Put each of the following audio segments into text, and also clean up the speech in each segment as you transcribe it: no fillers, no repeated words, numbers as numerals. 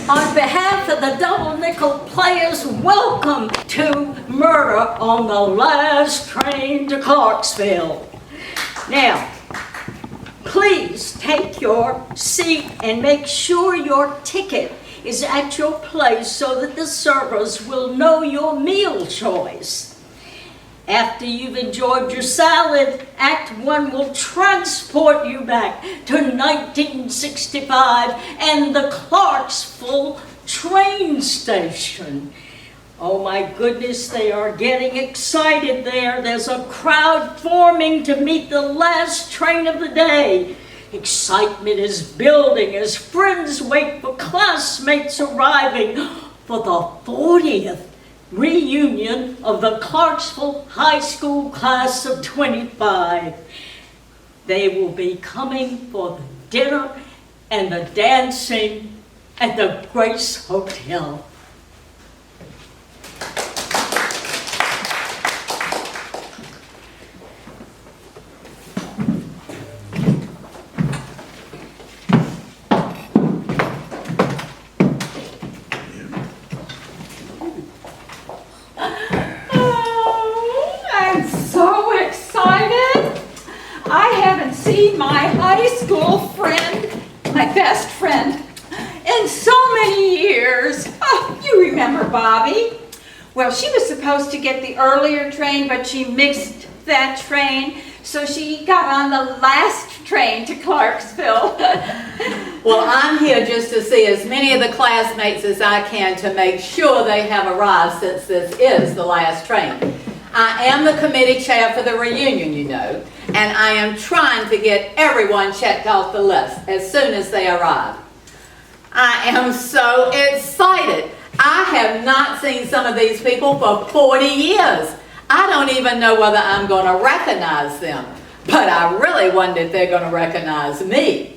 On behalf of the Double Nickel Players, welcome to Murder on the Last Train to Clarksville. Now, please take your seat and make sure your ticket is at your place so that the servers will know your meal choice. After you've enjoyed your salad, Act 1 will transport you back to 1965 and the Clarksville train station. Oh my goodness, they are getting excited there. There's a crowd forming to meet the last train of the day. Excitement is building as friends wait for classmates arriving for the 40th reunion of the Clarksville High School class of 25. They will be coming for the dinner and the dancing at the Grace Hotel. My high school friend, my best friend, in so many years. Oh, you remember Bobby? Well, she was supposed to get the earlier train, but she missed that train, so she got on the last train to Clarksville. Well, I'm here just to see as many of the classmates as I can to make sure they have arrived, since this is the last train. I am the committee chair for the reunion, you know, and I am trying to get everyone checked off the list as soon as they arrive. I am so excited. I have not seen some of these people for 40 years. I don't even know whether I'm going to recognize them, but I really wonder if they're going to recognize me.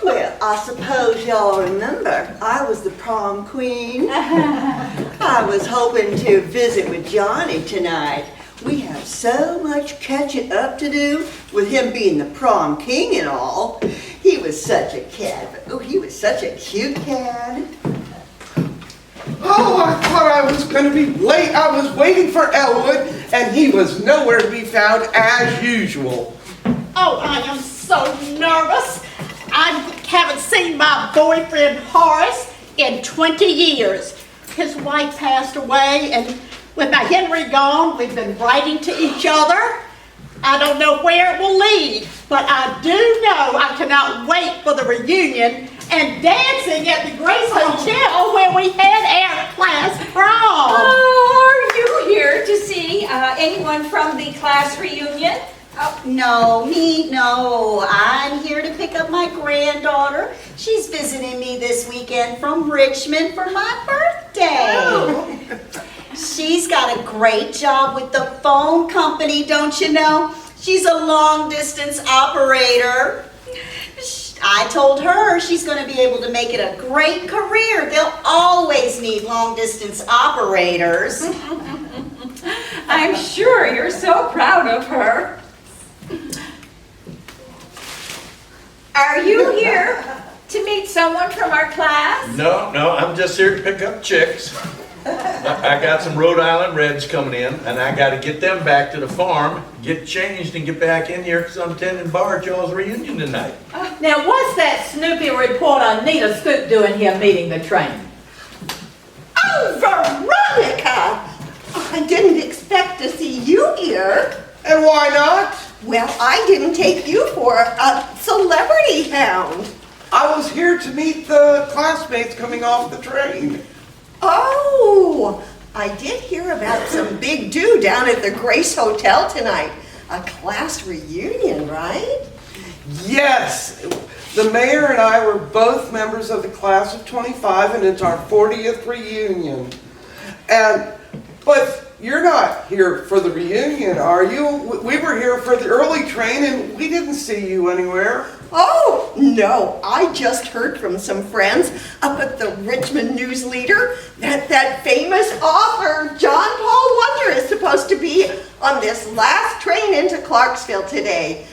Well, I suppose y'all remember, I was the prom queen. I was hoping to visit with Johnny tonight. We have so much catching up to do with him being the prom king and all. He was such a cat. Oh, he was such a cute cat. Oh, I thought I was going to be late. I was waiting for Elwood, and he was nowhere to be found as usual. Oh, I am so nervous. I haven't seen my boyfriend Horace in 20 years. His wife passed away, and with my Henry gone, we've been writing to each other. I don't know where it will lead, but I do know I cannot wait for the reunion and dancing at the Grace Hotel where we had our class prom. Oh, are you here to see anyone from the class reunion? Oh, no. I'm here to pick up my granddaughter. She's visiting me this weekend from Richmond for my birthday. Oh. She's got a great job with the phone company, don't you know? She's a long-distance operator. I told her she's going to be able to make it a great career. They'll always need long-distance operators. I'm sure you're so proud of her. Are you here to meet someone from our class? No, I'm just here to pick up chicks. I got some Rhode Island Reds coming in, and I got to get them back to the farm, get changed, and get back in here because I'm tending bar at y'all's reunion tonight. Now, what's that snoopy report on Nita Scoop doing here meeting the train? Oh, Veronica! I didn't expect to see you here. And why not? Well, I didn't take you for a celebrity hound. I was here to meet the classmates coming off the train. Oh, I did hear about some big do down at the Grace Hotel tonight. A class reunion, right? Yes, the mayor and I were both members of the class of 25, and it's our 40th reunion. But you're not here for the reunion, are you? We were here for the early train, and we didn't see you anywhere. Oh, no, I just heard from some friends up at the Richmond News Leader that famous author John Paul Wonder is supposed to be on this last train into Clarksville today.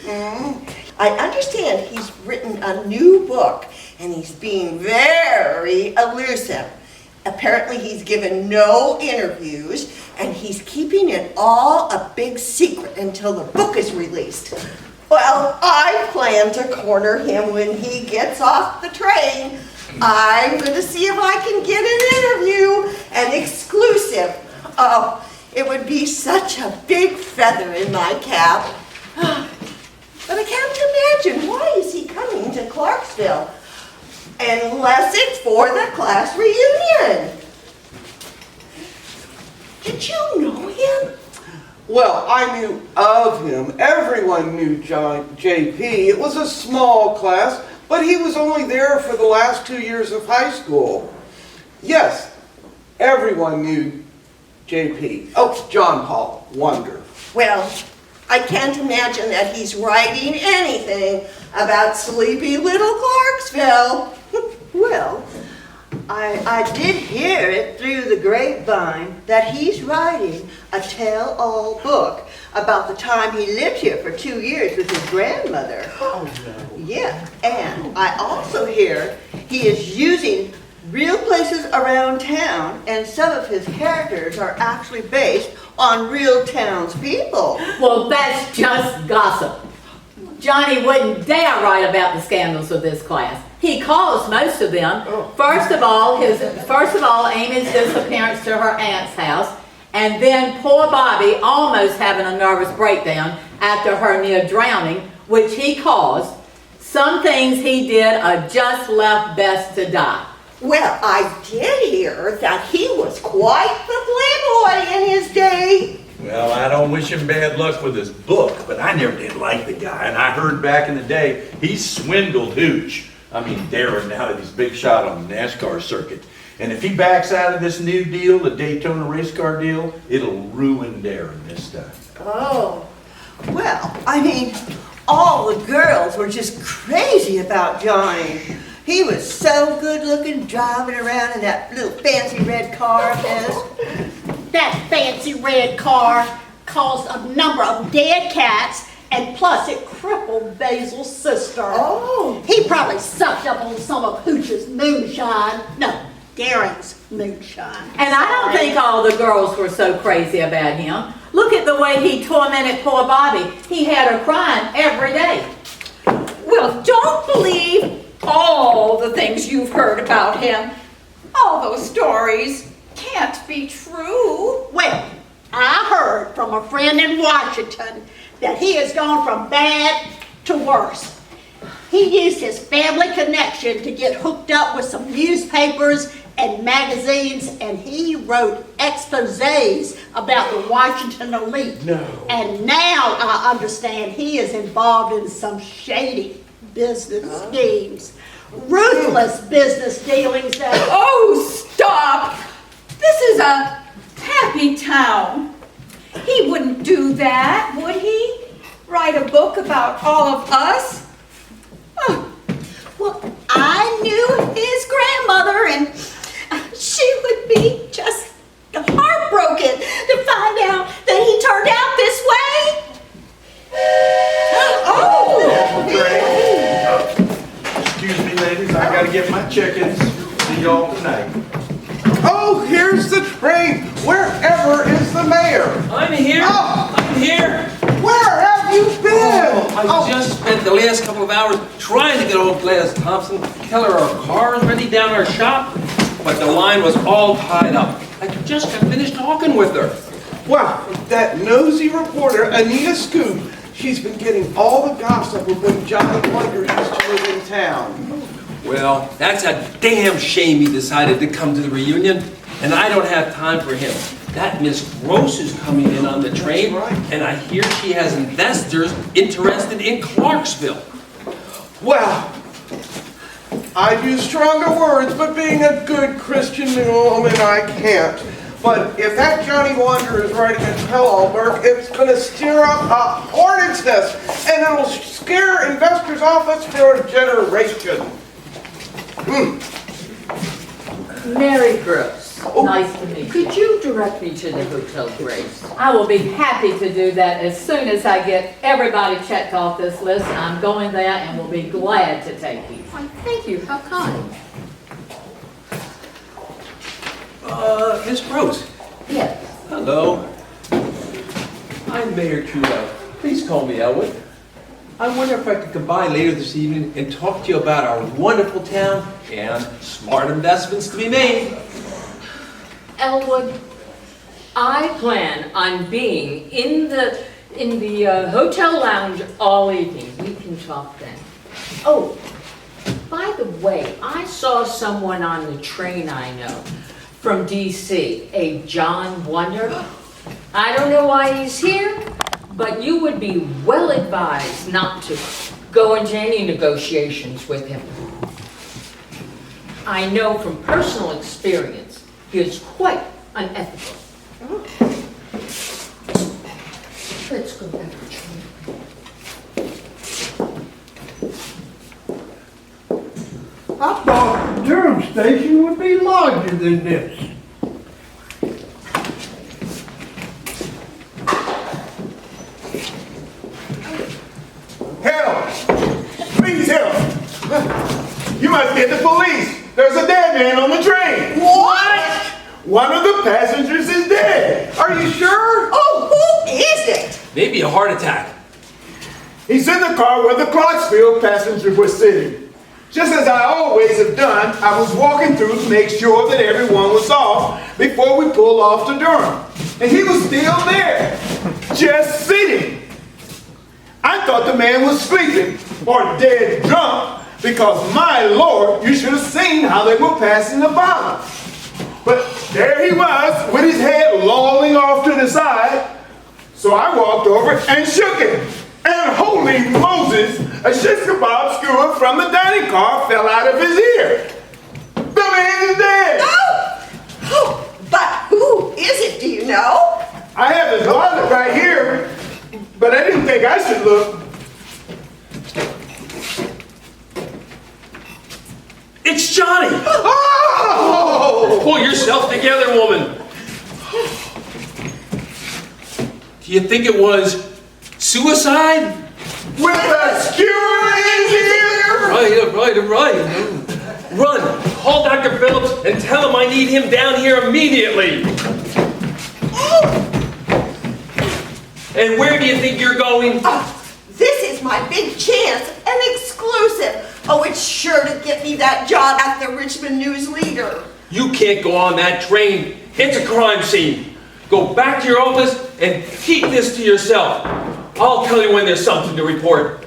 I understand he's written a new book, and he's being very elusive. Apparently he's given no interviews, and he's keeping it all a big secret until the book is released. Well, I plan to corner him when he gets off the train. I'm going to see if I can get an interview, an exclusive. Oh, it would be such a big feather in my cap. But I can't imagine, why is he coming to Clarksville? Unless it's for the class reunion. Did you know him? Well, I knew of him. Everyone knew JP. It was a small class, but he was only there for the last 2 years of high school. Yes, everyone knew JP. Oh, John Paul Wonder. Well, I can't imagine that he's writing anything about sleepy little Clarksville. Well, I did hear it through the grapevine that he's writing a tell-all book about the time he lived here for 2 years with his grandmother. Oh, no. Yeah, and I also hear he is using real places around town, and some of his characters are actually based on real townspeople. Well, that's just gossip. Johnny wouldn't dare write about the scandals of this class. He caused most of them. First of all, Amy's disappearance to her aunt's house, and then poor Bobby almost having a nervous breakdown after her near drowning, which he caused. Some things he did are just left best to die. Well, I did hear that he was quite the playboy in his day. Well, I don't wish him bad luck with his book, but I never did like the guy, and I heard back in the day he swindled Hooch. I mean, Darren, now that he's big shot on the NASCAR circuit. And if he backs out of this new deal, the Daytona race car deal, it'll ruin Darren this time. Oh, well, I mean, all the girls were just crazy about Johnny. He was so good looking driving around in that little fancy red car of his. That fancy red car caused a number of dead cats, and plus it crippled Basil's sister. Oh. He probably sucked up on some of Hooch's moonshine. No, Darren's moonshine. And I don't think all the girls were so crazy about him. Look at the way he tormented poor Bobby. He had her crying every day. Well, don't believe all the things you've heard about him. All those stories can't be true. Well, I heard from a friend in Washington that he has gone from bad to worse. He used his family connection to get hooked up with some newspapers and magazines, and he wrote exposés about the Washington elite. No. And now I understand he is involved in some shady business schemes. Ruthless business dealings that... Oh, stop! This is a happy town. He wouldn't do that, would he? Write a book about all of us? Oh. Well, I knew his grandmother, and she would be just heartbroken to find out that he turned out this way. Excuse me, ladies, I gotta get my chickens. See y'all tonight. Oh, here's the train. Wherever is the mayor? I'm here. Oh. I'm here. Where have you been? I just spent the last couple of hours trying to get old Gladys Thompson. Tell her our car is ready down our shop, but the line was all tied up. I just got finished talking with her. Wow, that nosy reporter, Anita Scoop, she's been getting all the gossip of when Johnny Wonder used to live in town. Well, that's a damn shame he decided to come to the reunion, and I don't have time for him. That Miss Gross is coming in on the train, That's right. and I hear she has investors interested in Clarksville. Well, I'd use stronger words, but being a good Christian woman, I can't. But if that Johnny Wonder is writing a tell-all book, it's going to stir up a hornet's nest, and it'll scare investors off us for a generation. Mary Gross. Nice to meet you. Could you direct me to the Hotel Grace? I will be happy to do that as soon as I get everybody checked off this list. I'm going there and will be glad to take you. Why, thank you, how kind. Miss Rose. Yes. Hello. I'm Mayor Trudeau. Please call me Elwood. I wonder if I could come by later this evening and talk to you about our wonderful town and smart investments to be made. Elwood, I plan on being in the hotel lounge all evening. We can talk then. Oh, by the way, I saw someone on the train I know from DC, a John Wonder. I don't know why he's here, but you would be well advised not to go into any negotiations with him. I know from personal experience, he is quite unethical. Let's go back to train. I thought the Durham station would be larger than this. Help! Please help! You must get the police. There's a dead man on the train. What? One of the passengers is dead. Are you sure? Oh, who is it? Maybe a heart attack. He's in the car where the Clarksville passenger was sitting. Just as I always have done, I was walking through to make sure that everyone was off before we pulled off to Durham. And he was still there, just sitting. I thought the man was sleeping or dead drunk because, my Lord, you should have seen how they were passing the bottle. But there he was with his head lolling off to the side. So I walked over and shook him. And holy Moses, a shish kebab skewer from the dining car fell out of his ear. The man is dead. Oh, but who is it, do you know? I have his wallet right here, but I didn't think I should look. It's Johnny! Oh! Pull yourself together, woman. Do you think it was suicide? With a skewer in his ear? Right. Run, call Dr. Phillips and tell him I need him down here immediately. And where do you think you're going? This is my big chance, an exclusive. Oh, it's sure to get me that job at the Richmond News Leader. You can't go on that train. It's a crime scene. Go back to your office and keep this to yourself. I'll tell you when there's something to report.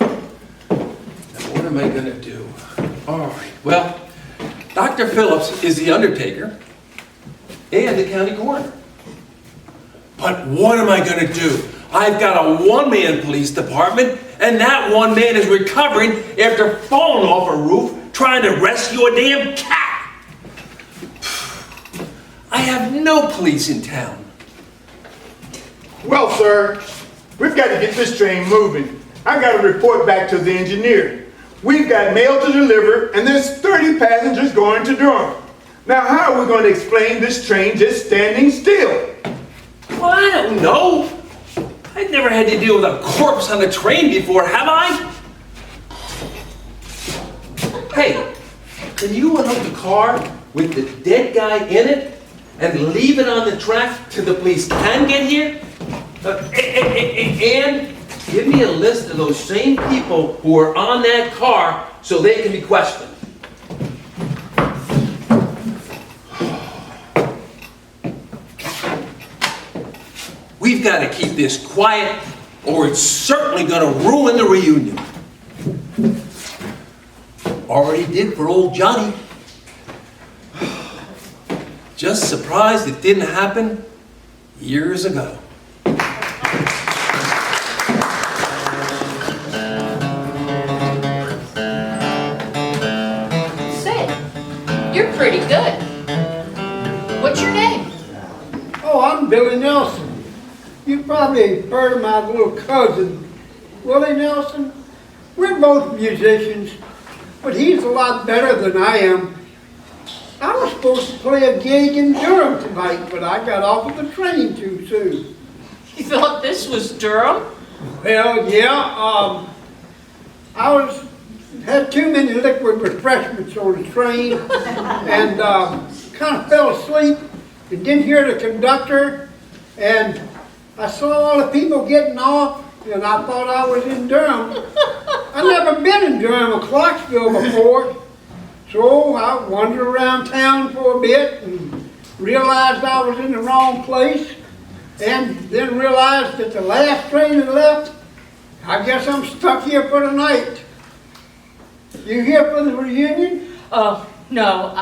Now, what am I going to do? All right, well, Dr. Phillips is the undertaker and the county coroner. But what am I going to do? I've got a one-man police department, and that one man is recovering after falling off a roof trying to rescue a damn cat. I have no police in town. Well, sir, we've got to get this train moving. I got to report back to the engineer. We've got mail to deliver, and there's 30 passengers going to Durham. Now, how are we going to explain this train just standing still? Well, I don't know. I've never had to deal with a corpse on a train before, have I? Hey, can you unhook the car with the dead guy in it and leave it on the track till the police can get here? And give me a list of those same people who are on that car so they can be questioned. We've got to keep this quiet, or it's certainly going to ruin the reunion. Already did for old Johnny. Just surprised it didn't happen years ago. Say, you're pretty good. What's your name? Oh, I'm Billy Nelson. You probably heard of my little cousin, Willie Nelson. We're both musicians. but he's a lot better than I am. I was supposed to play a gig in Durham tonight, but I got off of the train too soon. You thought this was Durham? Well, yeah, had too many liquid refreshments on the train and kind of fell asleep and didn't hear the conductor, and I saw all the people getting off and I thought I was in Durham. I've never been in Durham or Clarksville before, so I wandered around town for a bit and realized I was in the wrong place, and then realized that the last train had left. I guess I'm stuck here for the night. You here for the reunion? Oh, no,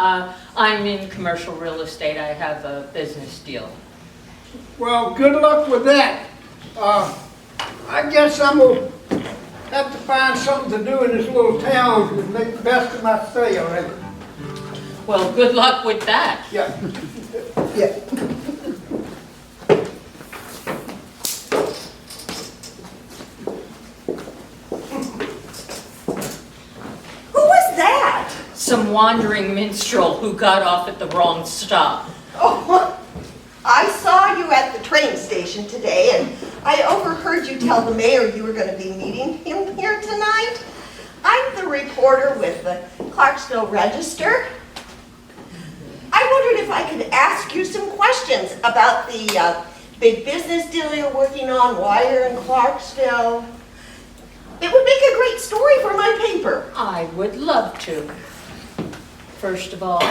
I'm in commercial real estate. I have a business deal. Well, good luck with that. I guess I'm gonna have to find something to do in this little town and make the best of my stay already. Well, good luck with that. Yeah. Yeah. Who was that? Some wandering minstrel who got off at the wrong stop. Oh, I saw you at the train station today, and I overheard you tell the mayor you were going to be meeting him here tonight. I'm the reporter with the Clarksville Register. I wondered if I could ask you some questions about the big business deal you're working on, why you're in Clarksville. It would make a great story for my paper. I would love to. First of all,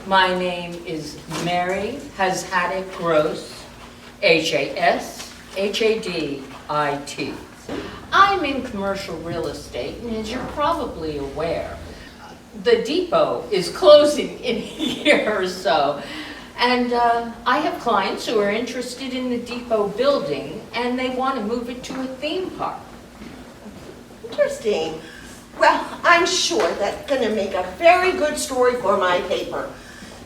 my name is Mary Hashadit Gross, H-A-S-H-A-D-I-T. I'm in commercial real estate, and as you're probably aware, the depot is closing in a year or so. And I have clients who are interested in the depot building, and they want to move it to a theme park. Interesting. Well, I'm sure that's going to make a very good story for my paper.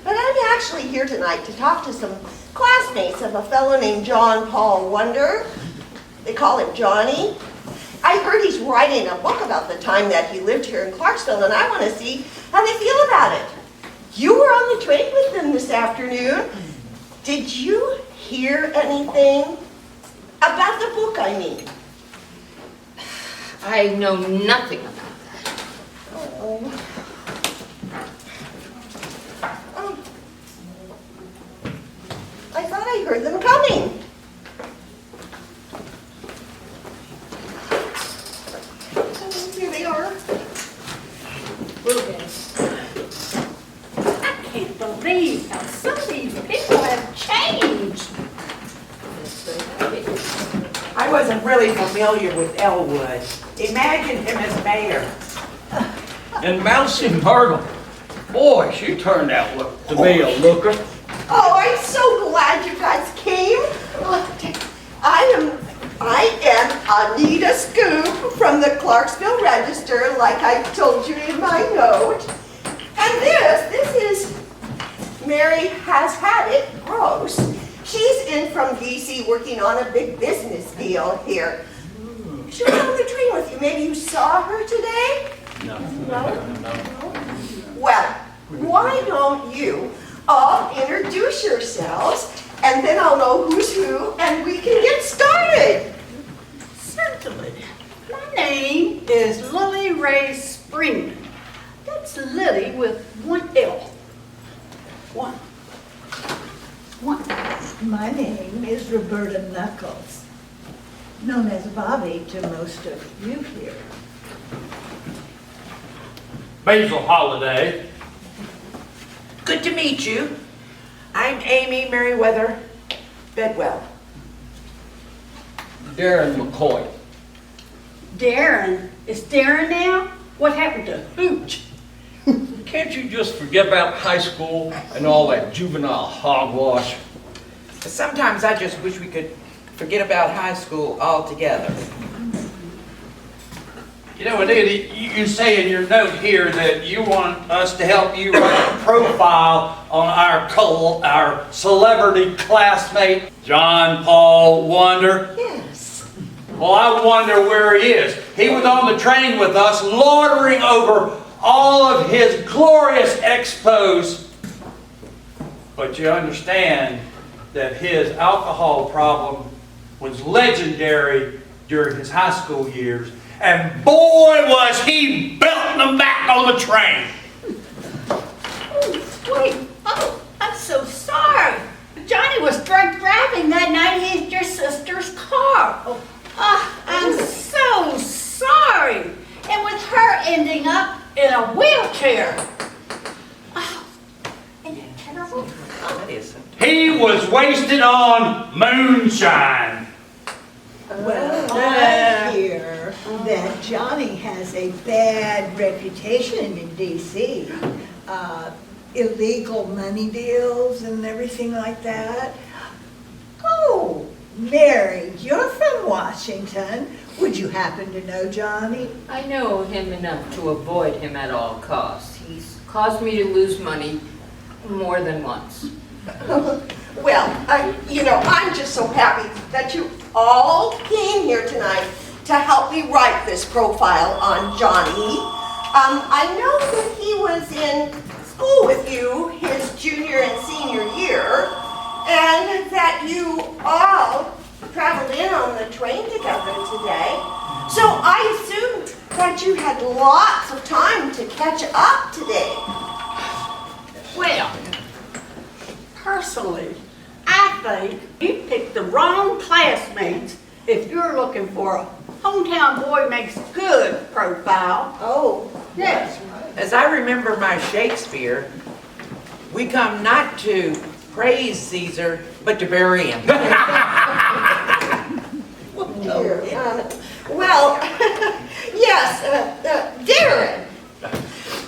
But I'm actually here tonight to talk to some classmates of a fellow named John Paul Wonder. They call him Johnny. I heard he's writing a book about the time that he lived here in Clarksville, and I want to see how they feel about it. You were on the train with them this afternoon. Did you hear anything about the book, I mean? I know nothing about that. Oh. I thought I heard them coming. Oh, here they are. I can't believe how some of these people have changed. I wasn't really familiar with Elwood. Imagine him as mayor. And Mousy Myrtle, boy, she turned out to be a looker. Oh, I'm so glad you guys came. I am Anita Scoop from the Clarksville Register, like I told you in my note. And this is Mary Hashadit Gross. She's in from DC working on a big business deal here. She was on the train with you. Maybe you saw her today? No. Well, why don't you all introduce yourselves, and then I'll know who's who, and we can get started. Certainly. My name is Lily Ray Springman. That's Lily with one L. One. My name is Roberta Knuckles, known as Bobby to most of you here. Basil Holiday. Good to meet you. I'm Amy Merriweather Bedwell. Darren McCoy. Darren. Is Darren now? What happened to Hooch? Can't you just forget about high school and all that juvenile hogwash? Sometimes I just wish we could forget about high school altogether. You know, Anita, you say in your note here that you want us to help you write a profile on our celebrity classmate, John Paul Wonder. Yes. Well, I wonder where he is. He was on the train with us, loitering over all of his glorious expos. But you understand that his alcohol problem was legendary during his high school years. And boy, was he belting them back on the train. Wait, I'm so sorry. Johnny was drunk driving that night in your sister's car. I'm so sorry. And with her ending up in a wheelchair. Isn't that terrible? He was wasted on moonshine. Well, I hear that Johnny has a bad reputation in D.C. Illegal money deals and everything like that. Oh, Mary, you're from Washington. Would you happen to know Johnny? I know him enough to avoid him at all costs. He's caused me to lose money more than once. Well, I'm just so happy that you all came here tonight to help me write this profile on Johnny. I know that he was in school with you his junior and senior year, and that you all traveled in on the train together today. So I assumed that you had lots of time to catch up today. Well, personally, I think you picked the wrong classmates if you're looking for a hometown boy makes good profile. Oh, Yes. As I remember my Shakespeare, we come not to praise Caesar, but to bury him. Well, yes, Darren,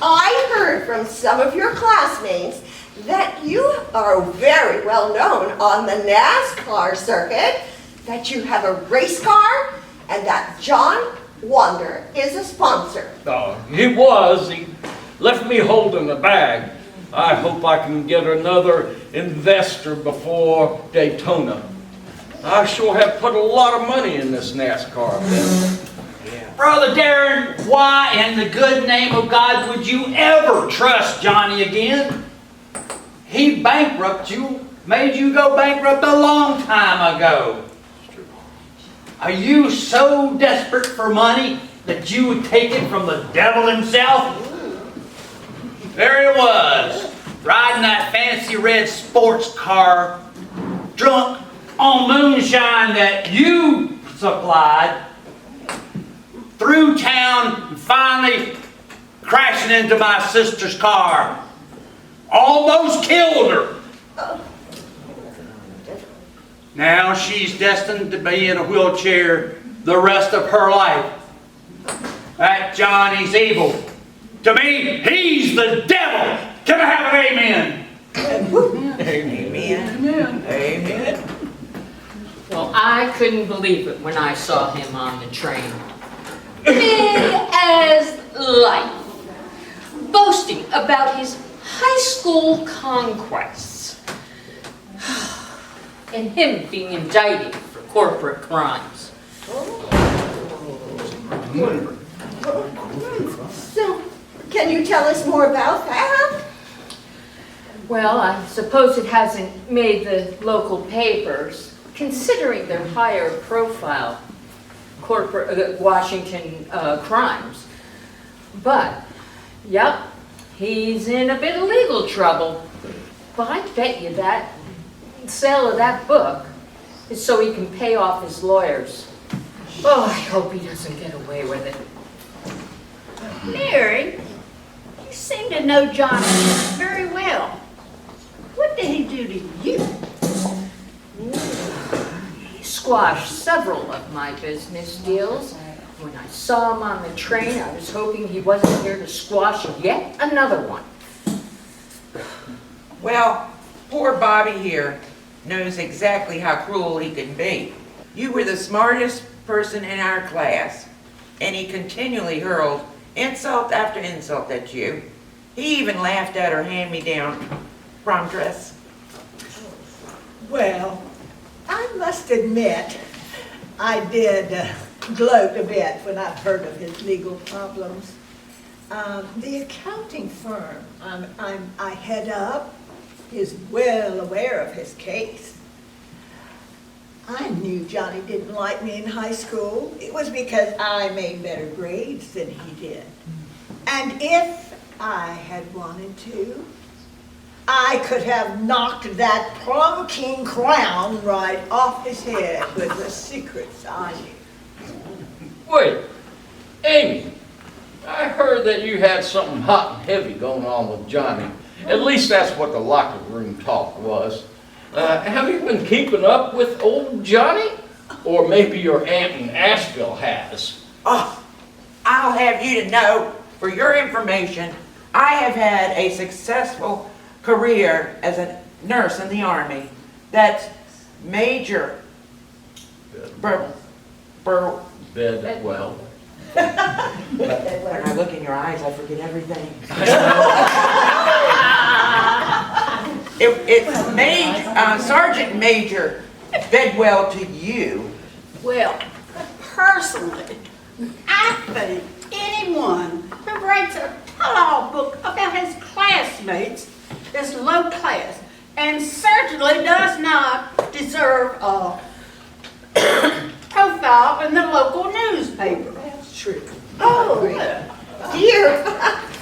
I heard from some of your classmates that you are very well known on the NASCAR circuit, that you have a race car, and that John Wander is a sponsor. Oh, he was. He left me holding the bag. I hope I can get another investor before Daytona. I sure have put a lot of money in this NASCAR thing. Brother Darren, why in the good name of God would you ever trust Johnny again? He bankrupted you, made you go bankrupt a long time ago. Are you so desperate for money that you would take it from the devil himself? There he was, riding that fancy red sports car, drunk on moonshine that you supplied, through town, and finally crashing into my sister's car. Almost killed her. Now she's destined to be in a wheelchair the rest of her life. That Johnny's evil. To me, he's the devil. Can I have an amen? Amen. Amen. Well, I couldn't believe it when I saw him on the train. Big as life. Boasting about his high school conquests. And him being indicted for corporate crimes. So, can you tell us more about that? Well, I suppose it hasn't made the local papers, considering their higher profile corporate Washington crimes. But, yep, he's in a bit of legal trouble. But I bet you that sale of that book is so he can pay off his lawyers. Oh, I hope he doesn't get away with it. Mary, you seem to know Johnny very well. What did he do to you? He squashed several of my business deals. When I saw him on the train, I was hoping he wasn't here to squash yet another one. Well, poor Bobby here knows exactly how cruel he can be. You were the smartest person in our class, and he continually hurled insult after insult at you. He even laughed at her hand-me-down prom dress. Well, I must admit, I did gloat a bit when I heard of his legal problems. The accounting firm I head up is well aware of his case. I knew Johnny didn't like me in high school. It was because I made better grades than he did. And if I had wanted to, I could have knocked that prom king crown right off his head with the secrets I knew. Wait, Amy, I heard that you had something hot and heavy going on with Johnny. At least that's what the locker room talk was. Have you been keeping up with old Johnny? Or maybe your aunt in Asheville has? Oh, I'll have you to know, for your information, I have had a successful career as a nurse in the Army. That's Major Bedwell. When I look in your eyes, I forget everything. It's Sergeant Major Bedwell to you. Well, personally, I think anyone who writes a tell-all book about his classmates is low class and certainly does not deserve a profile in the local newspaper. That's true. Oh, dear.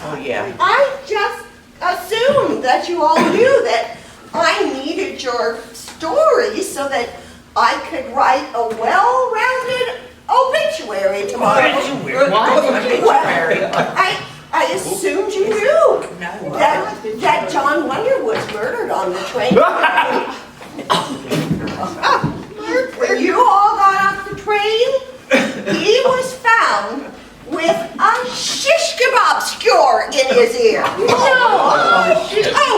Oh, yeah. I just assumed that you all knew that I needed your story so that I could write a well-rounded obituary tomorrow. Well, I assumed you knew that John Wonder was murdered on the train. When you all got off the train, he was found with a shish kebab skewer in his ear. Oh,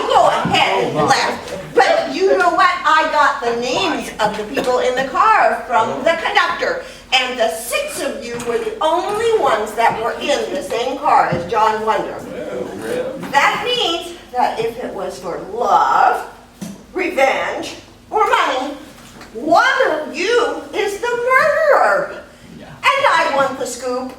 go ahead and laugh. But you know what? I got the names of the people in the car from the conductor. And the 6 of you were the only ones that were in the same car as John Wonder. That means that if it was for love, revenge, or money, one of you is the murderer. And I want the scoop.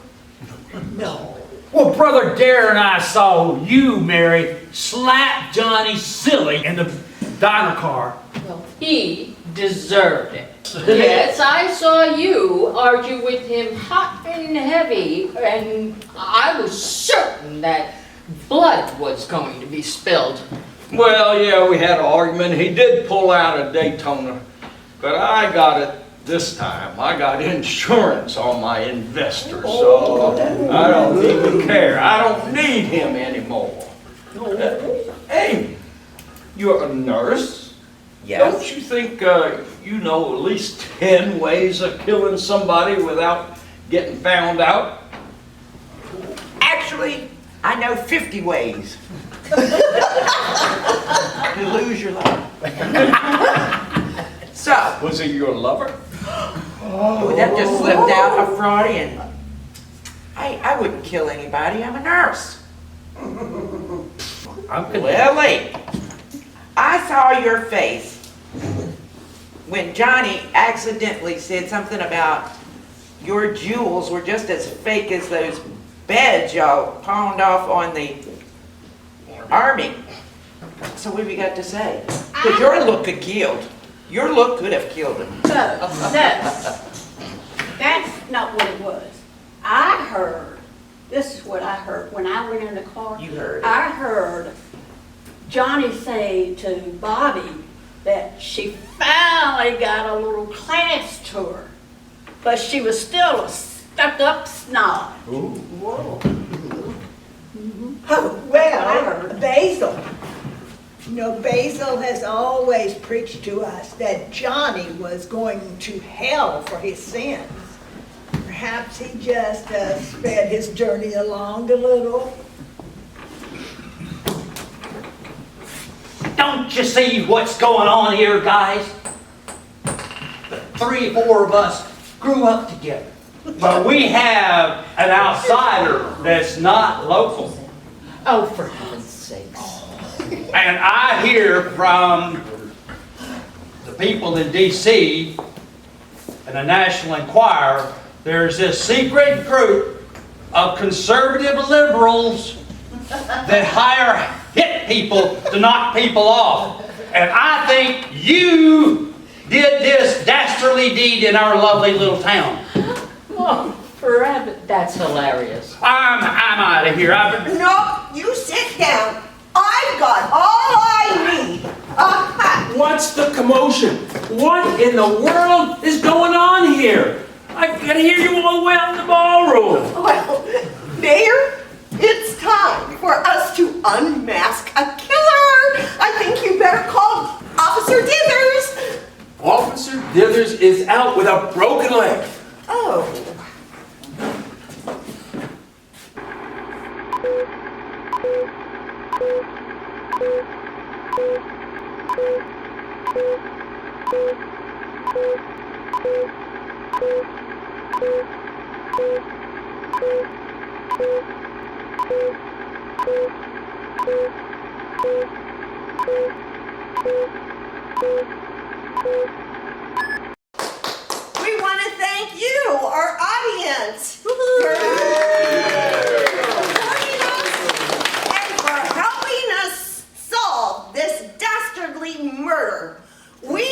No. Well, Brother Dare and I saw you, Mary, slap Johnny silly in the diner car. Well, he deserved it. Yes, I saw you argue with him hot and heavy, and I was certain that blood was going to be spilled. Well, yeah, we had an argument. He did pull out a Daytona, but I got it this time. I got insurance on my investor, so I don't even care. I don't need him anymore. Amy, you're a nurse? Yes. Don't you think you know at least 10 ways of killing somebody without getting found out? Actually, I know 50 ways to lose your life. So, Was it your lover? that just slipped out of Freudian. I wouldn't kill anybody. I'm a nurse. Lily, I saw your face when Johnny accidentally said something about your jewels were just as fake as those beds y'all pawned off on the Army. So what have you got to say? Because your look could killed. Your look could have killed him. No, that's not what it was. I heard, this is what I heard when I went in the car. You heard. I heard Johnny say to Bobby that she finally got a little class tour, but she was still a stuck-up snob. Whoa. Oh, well, Basil. You know, Basil has always preached to us that Johnny was going to hell for his sins. Perhaps he just sped his journey along a little. Don't you see what's going on here, guys? The 3 or 4 of us grew up together. But we have an outsider that's not local. Oh, for heaven's sakes. And I hear from the people in D.C. and the National Enquirer, there's this secret group of conservative liberals that hire hit people to knock people off. And I think you did this dastardly deed in our lovely little town. Oh, forever. That's hilarious. I'm out of here. No, you sit down. I've got all I need. What's the commotion? What in the world is going on here? I gotta hear you all the way out in the ballroom. Well, Mayor, it's time for us to unmask a killer. I think you better call Officer Dithers. Officer Dithers is out with a broken leg. Oh. We want to thank you, our audience, for joining us and for helping us solve this dastardly murder. We